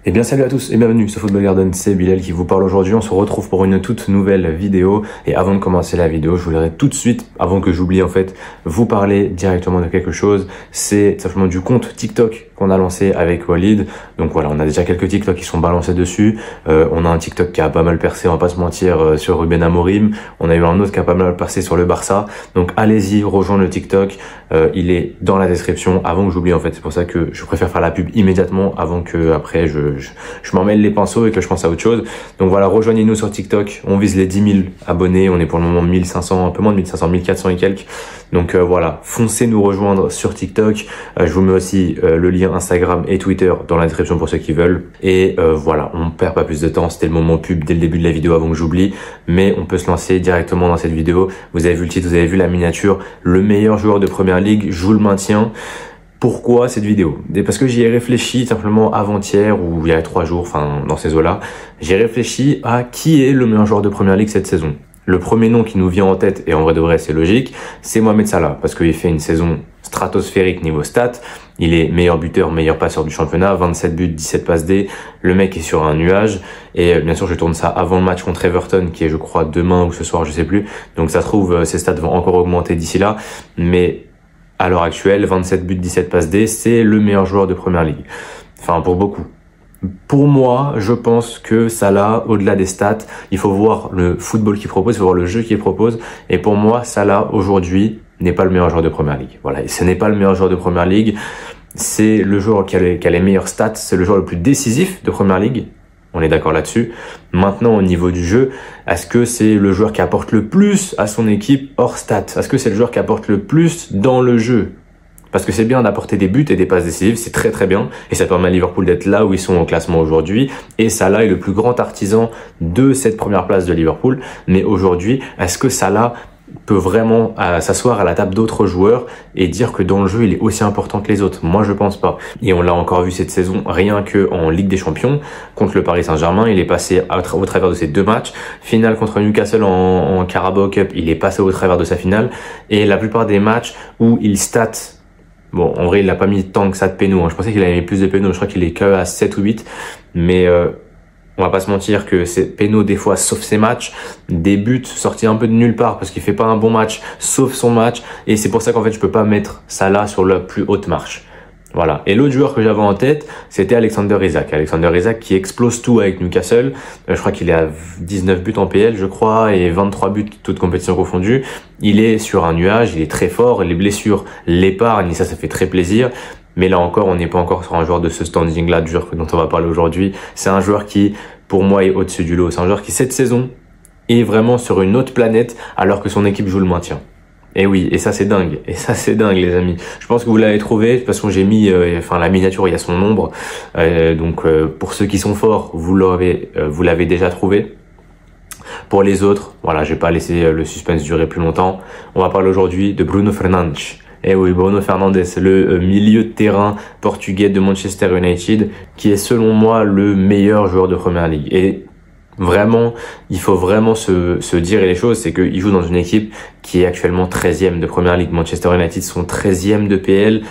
Eh bien salut à tous et bienvenue sur Football Garden, c'est Bilal qui vous parle aujourd'hui. On se retrouve pour une toute nouvelle vidéo et avant de commencer la vidéo, je voudrais tout de suite, avant que j'oublie en fait, vous parler directement de quelque chose. C'est simplement du compte TikTok qu'on a lancé avec Walid. Donc voilà, on a déjà quelques TikTok qui sont balancés dessus. On a un TikTok qui a pas mal percé, on va pas se mentir, sur Ruben Amorim. On a eu un autre qui a pas mal percé sur le Barça. Donc allez-y, rejoindre le TikTok. Il est dans la description avant que j'oublie en fait. C'est pour ça que je préfère faire la pub immédiatement avant que après je m'en mêle les pinceaux et que je pense à autre chose. Donc voilà, rejoignez-nous sur TikTok. On vise les 10 000 abonnés. On est pour le moment 1500, un peu moins de 1500, 1400 et quelques. Donc voilà, foncez nous rejoindre sur TikTok. Je vous mets aussi le lien Instagram et Twitter dans la description pour ceux qui veulent. Et voilà, on perd pas plus de temps. C'était le moment pub dès le début de la vidéo avant que j'oublie. Mais on peut se lancer directement dans cette vidéo. Vous avez vu le titre, vous avez vu la miniature. Le meilleur joueur de Première Ligue joue le maintien. Pourquoi cette vidéo? Parce que j'y ai réfléchi simplement avant-hier ou il y a 3 jours, enfin dans ces eaux-là. J'ai réfléchi à qui est le meilleur joueur de Première Ligue cette saison. Le premier nom qui nous vient en tête, et en vrai de vrai c'est logique, c'est Mohamed Salah. Parce qu'il fait une saison stratosphérique niveau stats. Il est meilleur buteur, meilleur passeur du championnat, 27 buts, 17 passes D. Le mec est sur un nuage. Et bien sûr, je tourne ça avant le match contre Everton, qui est, je crois, demain ou ce soir, je sais plus. Donc ça se trouve, ses stats vont encore augmenter d'ici là. Mais à l'heure actuelle, 27 buts, 17 passes D, c'est le meilleur joueur de Première Ligue. Enfin, pour beaucoup. Pour moi, je pense que Salah, au-delà des stats, il faut voir le football qu'il propose, il faut voir le jeu qu'il propose. Et pour moi, Salah, aujourd'hui, n'est pas le meilleur joueur de Première Ligue. Voilà, et ce n'est pas le meilleur joueur de Première Ligue. C'est le joueur qui a les meilleurs stats, c'est le joueur le plus décisif de Première Ligue. On est d'accord là-dessus. Maintenant, au niveau du jeu, est-ce que c'est le joueur qui apporte le plus à son équipe hors stats? Est-ce que c'est le joueur qui apporte le plus dans le jeu? Parce que c'est bien d'apporter des buts et des passes décisives, c'est très très bien. Et ça permet à Liverpool d'être là où ils sont au classement aujourd'hui. Et Salah est le plus grand artisan de cette première place de Liverpool. Mais aujourd'hui, est-ce que Salah peut vraiment s'asseoir à la table d'autres joueurs et dire que dans le jeu il est aussi important que les autres? Moi je pense pas. Et on l'a encore vu cette saison, rien que en Ligue des Champions contre le Paris Saint-Germain, il est passé au travers de ses 2 matchs. Finale contre Newcastle en Carabao Cup, il est passé au travers de sa finale. Et la plupart des matchs où il stat, bon en vrai il n'a pas mis tant que ça de péno, je pensais qu'il avait mis plus de péno, je crois qu'il est que à 7 ou 8, mais on va pas se mentir que c'est péno des fois, sauf ses matchs, des buts sortis un peu de nulle part parce qu'il fait pas un bon match, sauf son match. Et c'est pour ça qu'en fait, je peux pas mettre Salah sur la plus haute marche. Voilà. Et l'autre joueur que j'avais en tête, c'était Alexander Isak. Alexander Isak qui explose tout avec Newcastle. Je crois qu'il est à 19 buts en PL, je crois, et 23 buts toutes compétitions confondues. Il est sur un nuage, il est très fort. Les blessures l'épargnent et ça fait très plaisir. Mais là encore, on n'est pas encore sur un joueur de ce standing-là, du joueur dont on va parler aujourd'hui. C'est un joueur qui, pour moi, est au-dessus du lot. C'est un joueur qui, cette saison, est vraiment sur une autre planète alors que son équipe joue le maintien. Et oui, et ça c'est dingue. Et ça c'est dingue, les amis. Je pense que vous l'avez trouvé. De toute façon, j'ai mis, la miniature, il y a son nombre. Donc, pour ceux qui sont forts, vous l'avez déjà trouvé. Pour les autres, voilà, je vais pas laisser le suspense durer plus longtemps. On va parler aujourd'hui de Bruno Fernandes. Eh oui, Bruno Fernandes, le milieu de terrain portugais de Manchester United, qui est selon moi le meilleur joueur de Première Ligue. Et vraiment, il faut vraiment se dire les choses, c'est qu'il joue dans une équipe qui est actuellement 13e de Première Ligue. Manchester United sont 13e de PL,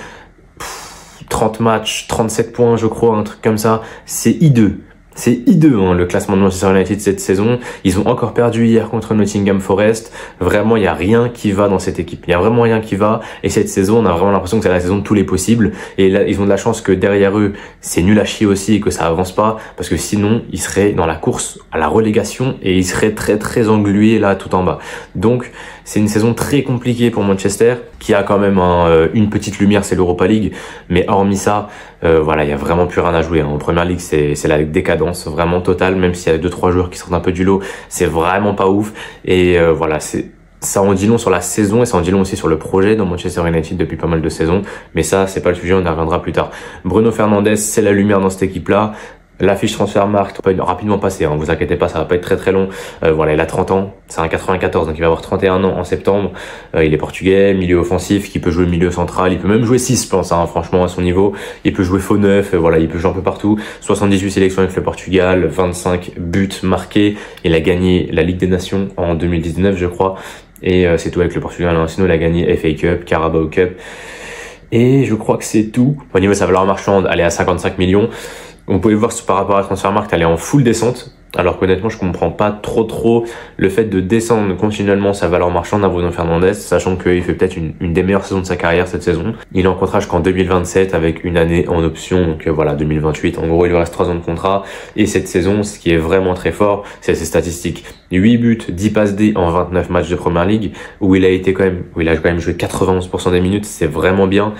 30 matchs, 37 points je crois, un truc comme ça. C'est hideux. C'est hideux, le classement de Manchester United cette saison. Ils ont encore perdu hier contre Nottingham Forest. Vraiment, il y a rien qui va dans cette équipe. Il y a vraiment rien qui va. Et cette saison, on a vraiment l'impression que c'est la saison de tous les possibles. Et là, ils ont de la chance que derrière eux, c'est nul à chier aussi et que ça avance pas. Parce que sinon, ils seraient dans la course à la relégation et ils seraient très très englués là tout en bas. Donc, c'est une saison très compliquée pour Manchester, qui a quand même une petite lumière, c'est l'Europa League. Mais hormis ça, voilà, il y a vraiment plus rien à jouer. En Première Ligue, c'est la décadence vraiment totale. Même s'il y a 2-3 joueurs qui sortent un peu du lot, c'est vraiment pas ouf. Et voilà, ça en dit long sur la saison et ça en dit long aussi sur le projet dans Manchester United depuis pas mal de saisons. Mais ça, c'est pas le sujet, on y reviendra plus tard. Bruno Fernandes, c'est la lumière dans cette équipe-là. La fiche Transfermarkt peut rapidement passer, vous inquiétez pas, ça va pas être très très long. Voilà, il a 30 ans, c'est un 94, donc il va avoir 31 ans en septembre. Il est portugais, milieu offensif, qui peut jouer milieu central, il peut même jouer 6, je pense, franchement, à son niveau. Il peut jouer faux neuf, voilà, il peut jouer un peu partout. 78 sélections avec le Portugal, 25 buts marqués. Il a gagné la Ligue des Nations en 2019, je crois. Et c'est tout avec le Portugal, sinon il a gagné FA Cup, Carabao Cup. Et je crois que c'est tout. Au niveau de sa valeur marchande, elle est à 55 millions. On pouvait voir par rapport à Transfermarkt, elle est en full descente. Alors qu'honnêtement, je comprends pas trop le fait de descendre continuellement sa valeur marchande à Bruno Fernandes, sachant qu'il fait peut-être une des meilleures saisons de sa carrière cette saison. Il est en contrat jusqu'en 2027 avec une année en option, donc voilà, 2028. En gros, il lui reste 3 ans de contrat. Et cette saison, ce qui est vraiment très fort, c'est ses statistiques. 8 buts, 10 passes D en 29 matchs de Première Ligue, où il a quand même joué 91% des minutes, c'est vraiment bien.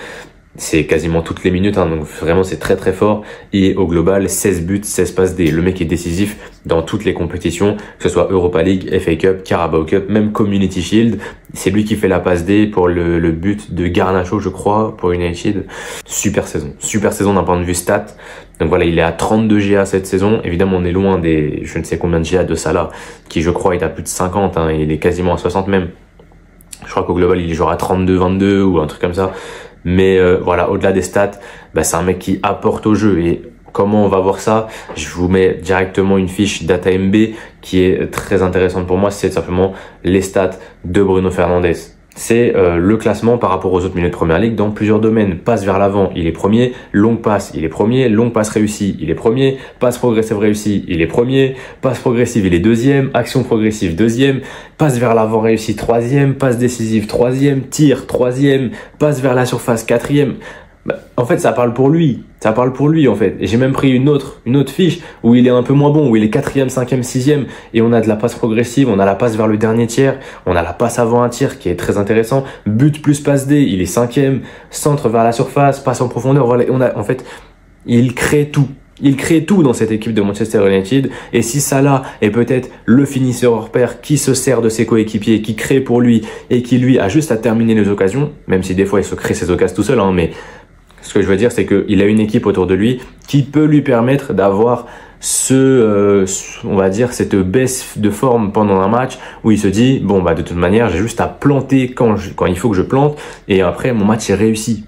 C'est quasiment toutes les minutes, hein, donc vraiment c'est très fort. Et au global, 16 buts, 16 passes D. Le mec est décisif dans toutes les compétitions, que ce soit Europa League, FA Cup, Carabao Cup, même Community Shield. C'est lui qui fait la passe D pour le but de Garnacho, je crois, pour United. Super saison d'un point de vue stat. Donc voilà, il est à 32 GA cette saison. Évidemment, on est loin des je ne sais combien de GA de Salah, qui je crois est à plus de 50, hein, il est quasiment à 60 même. Je crois qu'au global, il est genre à 32-22 ou un truc comme ça. Mais voilà, au-delà des stats, c'est un mec qui apporte au jeu. Et comment on va voir ça? Je vous mets directement une fiche DataMB qui est très intéressante pour moi. C'est simplement les stats de Bruno Fernandes. C'est le classement par rapport aux autres milieux de Première Ligue dans plusieurs domaines. Passe vers l'avant, il est premier. Longue passe, il est premier. Longue passe réussie, il est premier. Passe progressive réussie, il est premier. Passe progressive, il est deuxième. Action progressive, deuxième. Passe vers l'avant réussie, troisième. Passe décisive, troisième. Tir, troisième. Passe vers la surface, quatrième. En fait, ça parle pour lui. Ça parle pour lui, en fait. Et j'ai même pris une autre fiche où il est un peu moins bon, où il est 4e, 5e, 6e. Et on a de la passe progressive, on a la passe vers le dernier tiers, on a la passe avant un tir qui est très intéressant. But plus passe D, il est 5e. Centre vers la surface, passe en profondeur. Voilà, en fait, il crée tout. Il crée tout dans cette équipe de Manchester United. Et si Salah est peut-être le finisseur hors pair qui se sert de ses coéquipiers, qui crée pour lui et qui lui a juste à terminer les occasions, même si des fois il se crée ses occasions tout seul, hein, mais ce que je veux dire, c'est qu'il a une équipe autour de lui qui peut lui permettre d'avoir on va dire, cette baisse de forme pendant un match où il se dit, bon, de toute manière, j'ai juste à planter quand il faut que je plante et après, mon match est réussi.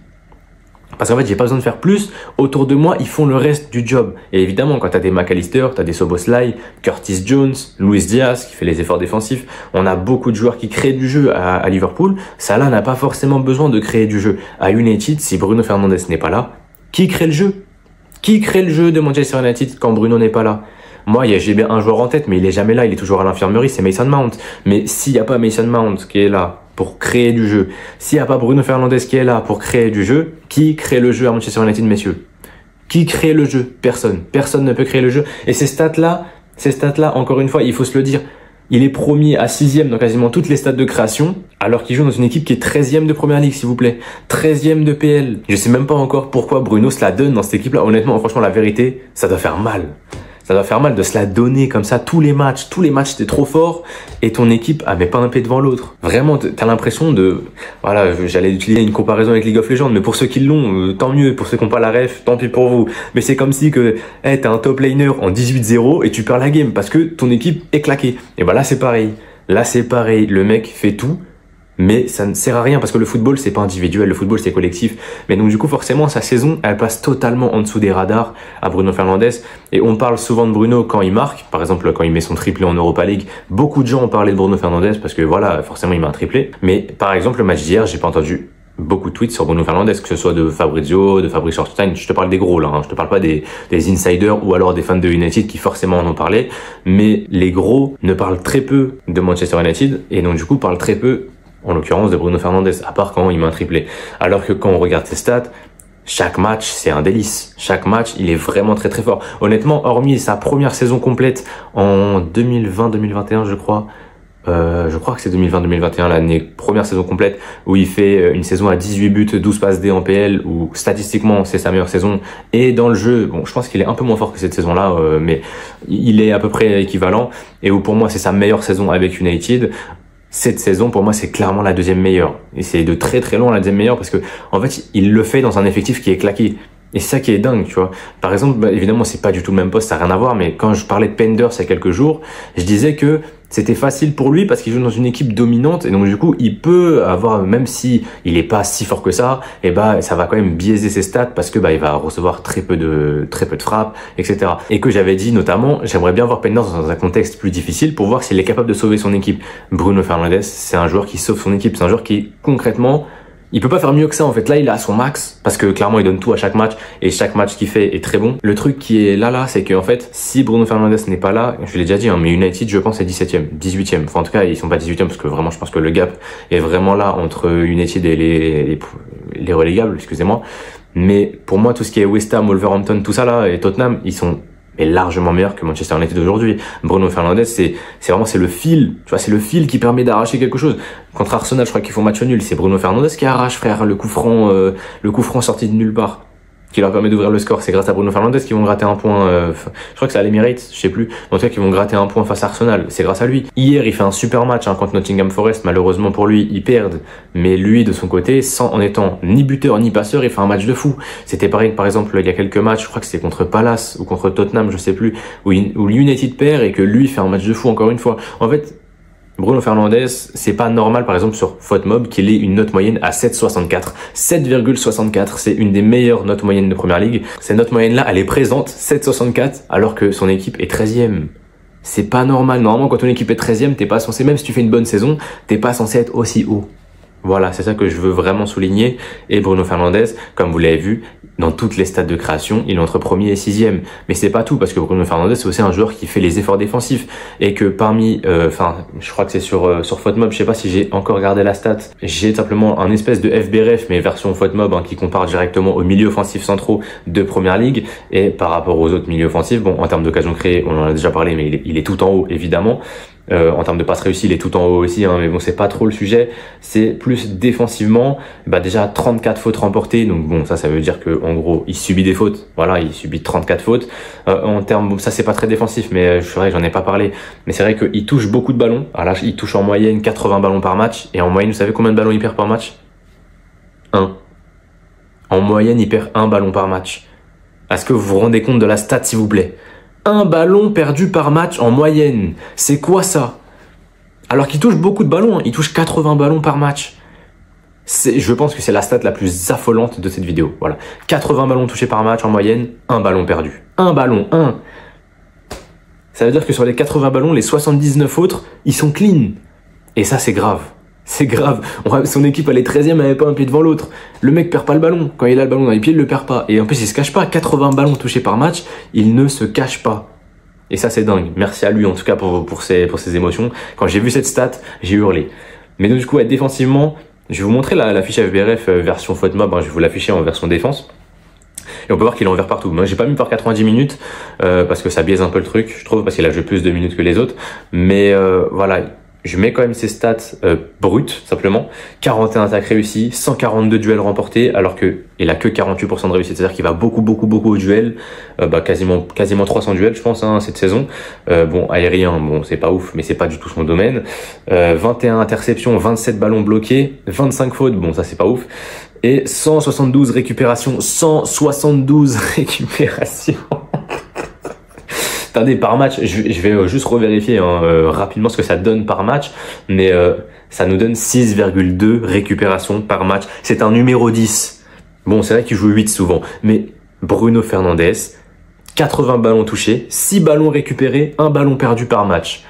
Parce qu'en fait, j'ai pas besoin de faire plus. Autour de moi, ils font le reste du job. Et évidemment, quand t'as des McAllister, t'as des Szoboszlai, Curtis Jones, Luis Diaz qui fait les efforts défensifs, on a beaucoup de joueurs qui créent du jeu à Liverpool. Salah n'a pas forcément besoin de créer du jeu. À United, si Bruno Fernandes n'est pas là, qui crée le jeu? Qui crée le jeu de Manchester United quand Bruno n'est pas là? Moi, j'ai bien un joueur en tête, mais il est jamais là, il est toujours à l'infirmerie, c'est Mason Mount. Mais s'il n'y a pas Mason Mount qui est là pour créer du jeu, s'il n'y a pas Bruno Fernandes qui est là pour créer du jeu, qui crée le jeu à Manchester United, messieurs? Qui crée le jeu? Personne. Personne ne peut créer le jeu. Et ces stats-là, encore une fois, il faut se le dire, il est premier à 6e dans quasiment toutes les stats de création, alors qu'il joue dans une équipe qui est 13e de Première Ligue, s'il vous plaît. 13e de PL. Je sais même pas encore pourquoi Bruno se la donne dans cette équipe-là. Honnêtement, franchement, la vérité, ça doit faire mal. Ça doit faire mal de se la donner comme ça tous les matchs t'es trop fort et ton équipe avait pas un pied devant l'autre. Vraiment, t'as l'impression de, voilà, j'allais utiliser une comparaison avec League of Legends, mais pour ceux qui l'ont, tant mieux. Pour ceux qui n'ont pas la ref, tant pis pour vous. Mais c'est comme si t'es un top laner en 18-0 et tu perds la game parce que ton équipe est claquée. Et là c'est pareil. Là c'est pareil. Le mec fait tout. Mais ça ne sert à rien parce que le football c'est pas individuel, le football c'est collectif. Mais donc du coup forcément sa saison elle passe totalement en dessous des radars à Bruno Fernandes. Et on parle souvent de Bruno quand il marque, par exemple quand il met son triplé en Europa League. Beaucoup de gens ont parlé de Bruno Fernandes parce que voilà forcément il met un triplé. Mais par exemple le match d'hier j'ai pas entendu beaucoup de tweets sur Bruno Fernandes, que ce soit de Fabrizio, de Fabrice Schorstein. Je te parle des gros là, hein. Je te parle pas des insiders ou alors des fans de United qui forcément en ont parlé. Mais les gros ne parlent très peu de Manchester United et donc du coup parlent très peu en l'occurrence de Bruno Fernandes, à part quand il met un triplé. Alors que quand on regarde ses stats, chaque match, c'est un délice. Chaque match, il est vraiment très fort. Honnêtement, hormis sa première saison complète en 2020-2021, je crois que c'est 2020-2021, l'année première saison complète, où il fait une saison à 18 buts, 12 passes D en PL, où statistiquement, c'est sa meilleure saison. Et dans le jeu, bon, je pense qu'il est un peu moins fort que cette saison-là, mais il est à peu près équivalent. Et où pour moi, c'est sa meilleure saison avec United. Cette saison, pour moi, c'est clairement la deuxième meilleure. Et c'est de très loin la deuxième meilleure parce que, en fait, il le fait dans un effectif qui est claqué. Et c'est ça qui est dingue, tu vois. Par exemple, évidemment, c'est pas du tout le même poste, ça n'a rien à voir, mais quand je parlais de Penders il y a quelques jours, je disais que c'était facile pour lui parce qu'il joue dans une équipe dominante et donc du coup, il peut avoir, même si il est pas si fort que ça, et ça va quand même biaiser ses stats parce que il va recevoir très peu de frappes, etc. Et que j'avais dit notamment, j'aimerais bien voir Penders dans un contexte plus difficile pour voir s'il est capable de sauver son équipe. Bruno Fernandes, c'est un joueur qui sauve son équipe, c'est un joueur qui concrètement Il peut pas faire mieux que ça en fait. Là, il est à son max parce que clairement, il donne tout à chaque match et chaque match qu'il fait est très bon. Le truc qui est là, c'est que en fait, si Bruno Fernandes n'est pas là, je l'ai déjà dit, hein, mais United, je pense, est 17e, 18e. Enfin, en tout cas, ils sont pas 18e parce que vraiment, je pense que le gap est vraiment là entre United et les relégables, excusez-moi. Mais pour moi, tout ce qui est West Ham, Wolverhampton, tout ça là, et Tottenham, ils sont largement meilleurs que Manchester United aujourd'hui. Bruno Fernandes, c'est le fil, tu vois, c'est le fil qui permet d'arracher quelque chose. Contre Arsenal, je crois qu'ils font match nul, c'est Bruno Fernandes qui arrache, frère, le coup franc sorti de nulle part, qui leur permet d'ouvrir le score. C'est grâce à Bruno Fernandes qu'ils vont gratter un point, je crois que c'est à l'Emirates, je sais plus, en tout cas qu'ils vont gratter un point face à Arsenal, c'est grâce à lui. Hier, il fait un super match contre Nottingham Forest, malheureusement pour lui, ils perdent, mais lui, de son côté, en étant ni buteur ni passeur, il fait un match de fou. C'était pareil, par exemple, il y a quelques matchs, je crois que c'était contre Palace ou contre Tottenham, je sais plus, où United perd et que lui fait un match de fou encore une fois. En fait, Bruno Fernandes, c'est pas normal, par exemple, sur FotMob, qu'il ait une note moyenne à 7,64. 7,64, c'est une des meilleures notes moyennes de Première Ligue. Cette note moyenne-là, elle est présente, 7,64, alors que son équipe est 13e. C'est pas normal. Normalement, quand ton équipe est 13e, t'es pas censé, même si tu fais une bonne saison, t'es pas censé être aussi haut. Voilà, c'est ça que je veux vraiment souligner. Et Bruno Fernandes, comme vous l'avez vu, dans toutes les stats de création, il est entre premier et 6e. Mais c'est pas tout, parce que Bruno Fernandes, c'est aussi un joueur qui fait les efforts défensifs. Et que parmi, je crois que c'est sur FotMob, je sais pas si j'ai encore regardé la stat. J'ai simplement un espèce de FBref, mais version FotMob, qui compare directement aux milieux offensifs centraux de Première Ligue. Et par rapport aux autres milieux offensifs, bon, en termes d'occasion créée, on en a déjà parlé, mais il est tout en haut, évidemment. En termes de passes réussies, il est tout en haut aussi, mais bon, c'est pas trop le sujet. C'est plus défensivement, déjà 34 fautes remportées, donc bon, ça veut dire que en gros, il subit des fautes. Voilà, il subit 34 fautes. En termes, bon, ça c'est pas très défensif, mais c'est vrai que j'en ai pas parlé. Mais c'est vrai qu'il touche beaucoup de ballons. Alors là, il touche en moyenne 80 ballons par match, et en moyenne, vous savez combien de ballons il perd par match? 1. En moyenne, il perd 1 ballon par match. Est-ce que vous vous rendez compte de la stat, s'il vous plaît? 1 ballon perdu par match en moyenne. C'est quoi ça? Alors qu'il touche beaucoup de ballons, il touche 80 ballons par match. Je pense que c'est la stat la plus affolante de cette vidéo. Voilà. 80 ballons touchés par match en moyenne, 1 ballon perdu. 1 ballon, 1. Ça veut dire que sur les 80 ballons, les 79 autres, ils sont clean. Et ça, c'est grave. C'est grave. Son équipe, elle est 13e, elle n'avait pas un pied devant l'autre. Le mec perd pas le ballon. Quand il a le ballon dans les pieds, il le perd pas. Et en plus, il se cache pas. 80 ballons touchés par match, il ne se cache pas. Et ça, c'est dingue. Merci à lui, en tout cas, pour ses émotions. Quand j'ai vu cette stat, j'ai hurlé. Mais donc, du coup, défensivement, je vais vous montrer la fiche FBref version FotMob. Je vais vous l'afficher en version défense. Et on peut voir qu'il est en vert partout. Moi, j'ai pas mis par 90 minutes, parce que ça biaise un peu le truc, je trouve, parce qu'il a joué plus de minutes que les autres. Mais, voilà. Je mets quand même ses stats brutes, simplement. 41 attaques réussies, 142 duels remportés, alors qu'il a que 48% de réussite. C'est-à-dire qu'il va beaucoup au duel. Quasiment 300 duels, je pense, cette saison. Bon, aérien, bon, c'est pas ouf, mais c'est pas du tout son domaine. 21 interceptions, 27 ballons bloqués, 25 fautes, bon, ça c'est pas ouf. Et 172 récupérations, 172 récupérations. Attendez, par match, je vais juste revérifier rapidement ce que ça donne par match, mais ça nous donne 6,2 récupérations par match. C'est un numéro 10. Bon, c'est vrai qu'il joue 8 souvent, mais Bruno Fernandes, 80 ballons touchés, 6 ballons récupérés, 1 ballon perdu par match.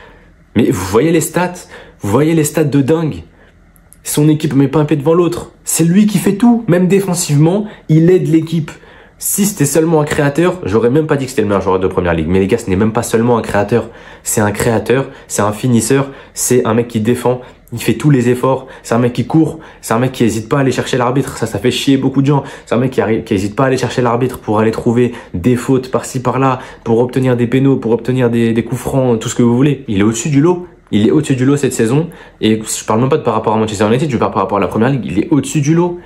Mais vous voyez les stats? Vous voyez les stats de dingue? Son équipe met pas un pied devant l'autre. C'est lui qui fait tout, même défensivement, il aide l'équipe. Si c'était seulement un créateur, j'aurais même pas dit que c'était le meilleur joueur de Première Ligue. Mais les gars, ce n'est même pas seulement un créateur. C'est un créateur, c'est un finisseur, c'est un mec qui défend, il fait tous les efforts, c'est un mec qui court, c'est un mec qui hésite pas à aller chercher l'arbitre. Ça fait chier beaucoup de gens. C'est un mec qui hésite pas à aller chercher l'arbitre pour aller trouver des fautes par-ci par-là, pour obtenir des pénaux, pour obtenir des coups francs, tout ce que vous voulez. Il est au-dessus du lot. Il est au-dessus du lot cette saison. Et je parle même pas de par rapport à Manchester United, je parle par rapport à la Première Ligue. Il est au-dessus du lot.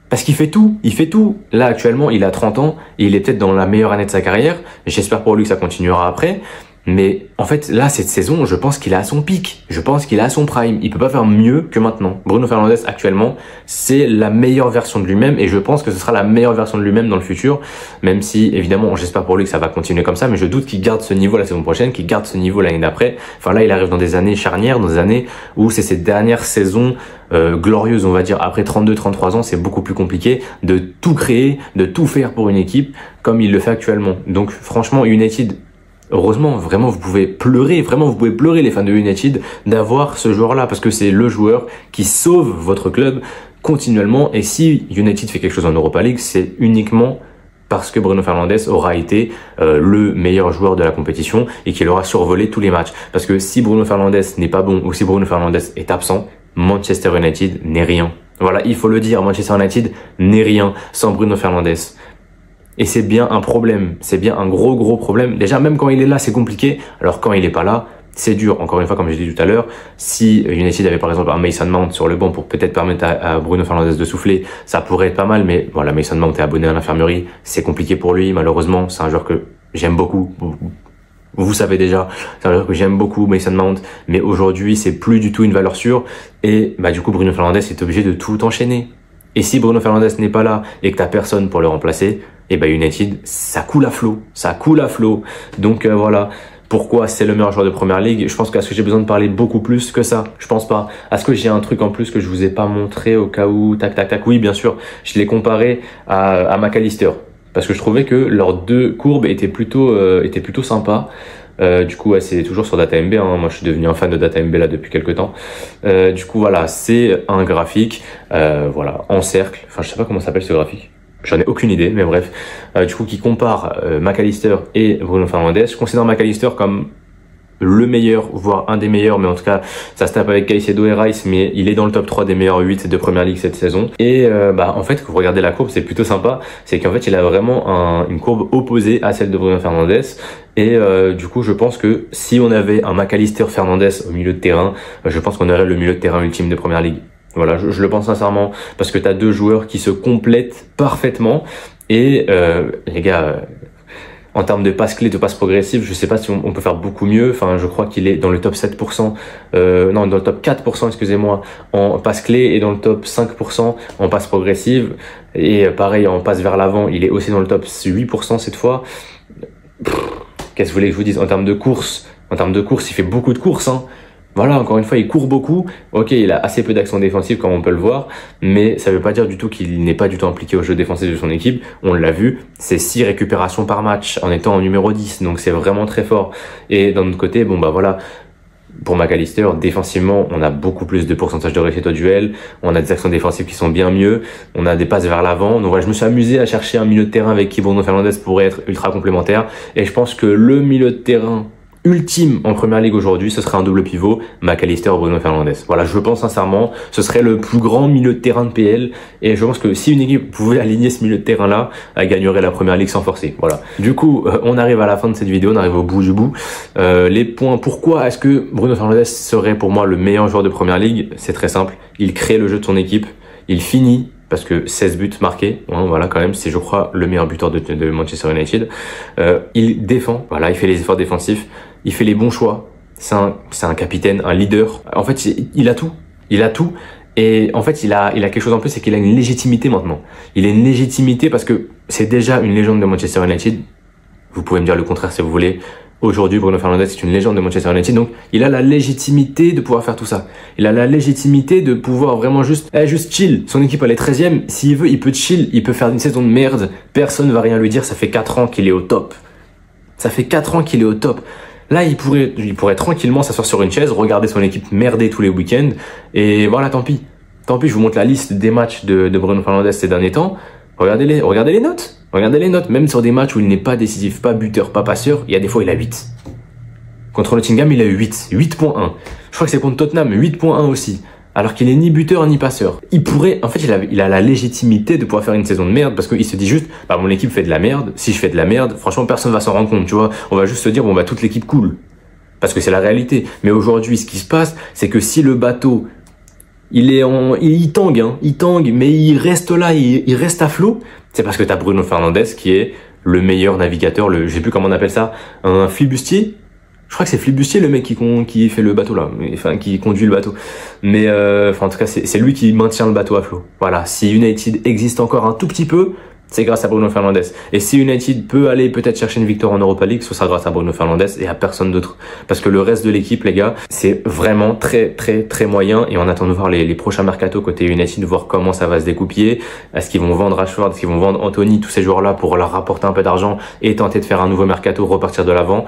Parce qu'il fait tout, il fait tout. Là, actuellement, il a 30 ans et il est peut-être dans la meilleure année de sa carrière. J'espère pour lui que ça continuera après. Mais en fait, là, cette saison, je pense qu'il est à son pic. Je pense qu'il est à son prime. Il peut pas faire mieux que maintenant. Bruno Fernandes, actuellement, c'est la meilleure version de lui-même et je pense que ce sera la meilleure version de lui-même dans le futur. Même si, évidemment, j'espère pour lui que ça va continuer comme ça, mais je doute qu'il garde ce niveau la saison prochaine, qu'il garde ce niveau l'année d'après. Enfin, là, il arrive dans des années charnières, dans des années où c'est ses dernières saisons glorieuses, on va dire. Après 32-33 ans, c'est beaucoup plus compliqué de tout créer, de tout faire pour une équipe comme il le fait actuellement. Donc, franchement, United, heureusement, vraiment, vous pouvez pleurer les fans de United d'avoir ce joueur-là parce que c'est le joueur qui sauve votre club continuellement. Et si United fait quelque chose en Europa League, c'est uniquement parce que Bruno Fernandes aura été le meilleur joueur de la compétition et qu'il aura survolé tous les matchs. Parce que si Bruno Fernandes n'est pas bon ou si Bruno Fernandes est absent, Manchester United n'est rien. Voilà, il faut le dire, Manchester United n'est rien sans Bruno Fernandes. Et c'est bien un problème, c'est bien un gros problème. Déjà, même quand il est là, c'est compliqué. Alors quand il est pas là, c'est dur. Encore une fois, comme j'ai dit tout à l'heure, si United avait par exemple un Mason Mount sur le banc pour peut-être permettre à Bruno Fernandes de souffler, ça pourrait être pas mal. Mais voilà, Mason Mount est abonné à l'infirmerie, c'est compliqué pour lui. Malheureusement, c'est un joueur que j'aime beaucoup. Vous savez déjà, c'est un joueur que j'aime beaucoup, Mason Mount. Mais aujourd'hui, c'est plus du tout une valeur sûre. Et bah du coup, Bruno Fernandes est obligé de tout enchaîner. Et si Bruno Fernandes n'est pas là et que t'as personne pour le remplacer, et ben United, ça coule à flot, Donc voilà. Pourquoi c'est le meilleur joueur de Première Ligue? Je pense qu'à ce que j'ai besoin de parler beaucoup plus que ça. Je pense pas. Est-ce que j'ai un truc en plus que je vous ai pas montré au cas où? Tac. Oui, bien sûr. Je l'ai comparé à McAllister. Parce que je trouvais que leurs deux courbes étaient plutôt sympas. Du coup, ouais, c'est toujours sur DataMB. Hein. Moi, je suis devenu un fan de DataMB là depuis quelques temps. Du coup, voilà, c'est un graphique, voilà, en cercle. Enfin, je sais pas comment s'appelle ce graphique. J'en ai aucune idée, mais bref. Du coup, qui compare McAllister et Bruno Fernandes. Je considère McAllister comme le meilleur, voire un des meilleurs, mais en tout cas, ça se tape avec Caicedo et Rice, mais il est dans le top 3 des meilleurs 8 de Première Ligue cette saison. Et en fait, quand vous regardez la courbe, c'est plutôt sympa, c'est qu'en fait, il a vraiment une courbe opposée à celle de Bruno Fernandes. Et du coup, je pense que si on avait un McAllister Fernandes au milieu de terrain, je pense qu'on aurait le milieu de terrain ultime de Première Ligue. Voilà, je le pense sincèrement, parce que tu as deux joueurs qui se complètent parfaitement. Et les gars, en termes de passes clés, de passes progressives, je sais pas si on peut faire beaucoup mieux. Enfin, je crois qu'il est dans le top 7%, non, dans le top 4%, excusez-moi, en passes clés et dans le top 5% en passes progressives. Et pareil, en passe vers l'avant, il est aussi dans le top 8% cette fois. Qu'est-ce que vous voulez que je vous dise? En termes de course, il fait beaucoup de courses, hein. Voilà, encore une fois, il court beaucoup. Ok, il a assez peu d'actions défensives, comme on peut le voir, mais ça veut pas dire du tout qu'il n'est pas du tout impliqué au jeu défensif de son équipe. On l'a vu, c'est 6 récupérations par match en étant en numéro 10, donc c'est vraiment très fort. Et d'un autre côté, bon bah voilà, pour McAllister, défensivement, on a beaucoup plus de pourcentage de réussite au duel, on a des actions défensives qui sont bien mieux, on a des passes vers l'avant. Donc voilà, je me suis amusé à chercher un milieu de terrain avec qui Bruno Fernandes pourrait être ultra complémentaire, et je pense que le milieu de terrain ultime en Première Ligue aujourd'hui, ce serait un double pivot, McAllister ou Bruno Fernandes. Voilà, je pense sincèrement, ce serait le plus grand milieu de terrain de PL, et je pense que si une équipe pouvait aligner ce milieu de terrain-là, elle gagnerait la Première Ligue sans forcer. Voilà. Du coup, on arrive à la fin de cette vidéo, on arrive au bout du bout. Les points, pourquoi est-ce que Bruno Fernandes serait pour moi le meilleur joueur de Première Ligue? C'est très simple, il crée le jeu de son équipe, il finit, parce que 16 buts marqués, hein, voilà, quand même, c'est je crois le meilleur buteur de Manchester United. Il défend, voilà, il fait les efforts défensifs, il fait les bons choix, c'est un capitaine, un leader. En fait, il a tout, et en fait, il a quelque chose en plus, c'est qu'il a une légitimité maintenant. Il a une légitimité parce que c'est déjà une légende de Manchester United. Vous pouvez me dire le contraire si vous voulez. Aujourd'hui, Bruno Fernandes est une légende de Manchester United, donc il a la légitimité de pouvoir faire tout ça. Il a la légitimité de pouvoir vraiment juste chill. Son équipe, elle est 13e. S'il veut, il peut chill. Il peut faire une saison de merde. Personne va rien lui dire. Ça fait 4 ans qu'il est au top. Là, il pourrait tranquillement s'asseoir sur une chaise, regarder son équipe merder tous les week-ends. Et voilà, tant pis. Je vous montre la liste des matchs de Bruno Fernandes ces derniers temps. Regardez les notes. Même sur des matchs où il n'est pas décisif, pas buteur, pas passeur, il y a des fois il a 8. Contre Nottingham, il a eu 8. 8.1. Je crois que c'est contre Tottenham, 8.1 aussi. Alors qu'il est ni buteur ni passeur. Il pourrait, en fait, il a la légitimité de pouvoir faire une saison de merde parce qu'il se dit juste, bah, mon équipe fait de la merde. Si je fais de la merde, franchement, personne va s'en rendre compte, tu vois. On va juste se dire, bon, bah, toute l'équipe coule. Parce que c'est la réalité. Mais aujourd'hui, ce qui se passe, c'est que si le bateau, il tangue, mais il reste là, il reste à flot. C'est parce que t'as Bruno Fernandes qui est le meilleur navigateur, je sais plus comment on appelle ça, un flibustier. Je crois que c'est flibustier le mec qui fait le bateau là, enfin qui conduit le bateau. Mais en tout cas, c'est lui qui maintient le bateau à flot. Voilà, si United existe encore un tout petit peu, c'est grâce à Bruno Fernandes. Et si United peut aller peut-être chercher une victoire en Europa League, ce sera grâce à Bruno Fernandes et à personne d'autre. Parce que le reste de l'équipe, les gars, c'est vraiment très moyen. Et on attend de voir les prochains mercato côté United, de voir comment ça va se découpiller. Est-ce qu'ils vont vendre Rashford, est-ce qu'ils vont vendre Anthony, tous ces joueurs-là pour leur rapporter un peu d'argent et tenter de faire un nouveau mercato, repartir de l'avant.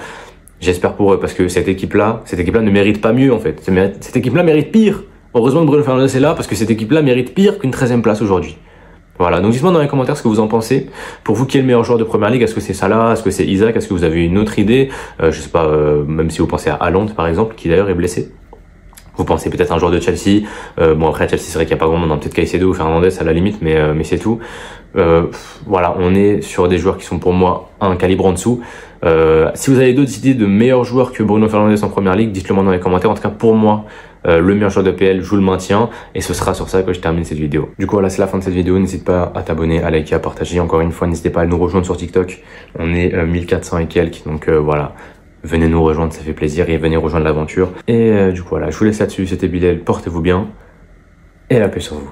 J'espère pour eux parce que cette équipe-là ne mérite pas mieux en fait. Cette équipe-là mérite pire. Heureusement que Bruno Fernandes est là parce que cette équipe-là mérite pire qu'une 13e place aujourd'hui. Voilà, donc dites-moi dans les commentaires ce que vous en pensez. Pour vous, qui est le meilleur joueur de Première Ligue? Est-ce que c'est Salah? Est-ce que c'est Isaac? Est-ce que vous avez une autre idée? Je sais pas, même si vous pensez à Haaland par exemple, qui d'ailleurs est blessé. Vous pensez peut-être à un joueur de Chelsea. Bon après Chelsea c'est vrai qu'il n'y a pas grand monde, peut-être Caicedo ou Fernandes à la limite, mais c'est tout. Voilà, on est sur des joueurs qui sont pour moi un calibre en dessous. Si vous avez d'autres idées de meilleurs joueurs que Bruno Fernandes en Première Ligue, dites-le moi dans les commentaires. En tout cas pour moi, le meilleur joueur de PL, je vous le maintiens, et ce sera sur ça que je termine cette vidéo. Du coup voilà, c'est la fin de cette vidéo. N'hésite pas à t'abonner, à liker, à partager. Encore une fois, n'hésitez pas à nous rejoindre sur TikTok. On est 1400 et quelques, donc voilà. Venez nous rejoindre, ça fait plaisir, et venez rejoindre l'aventure. Et du coup voilà, je vous laisse là-dessus, c'était Bilal, portez-vous bien, et la paix sur vous.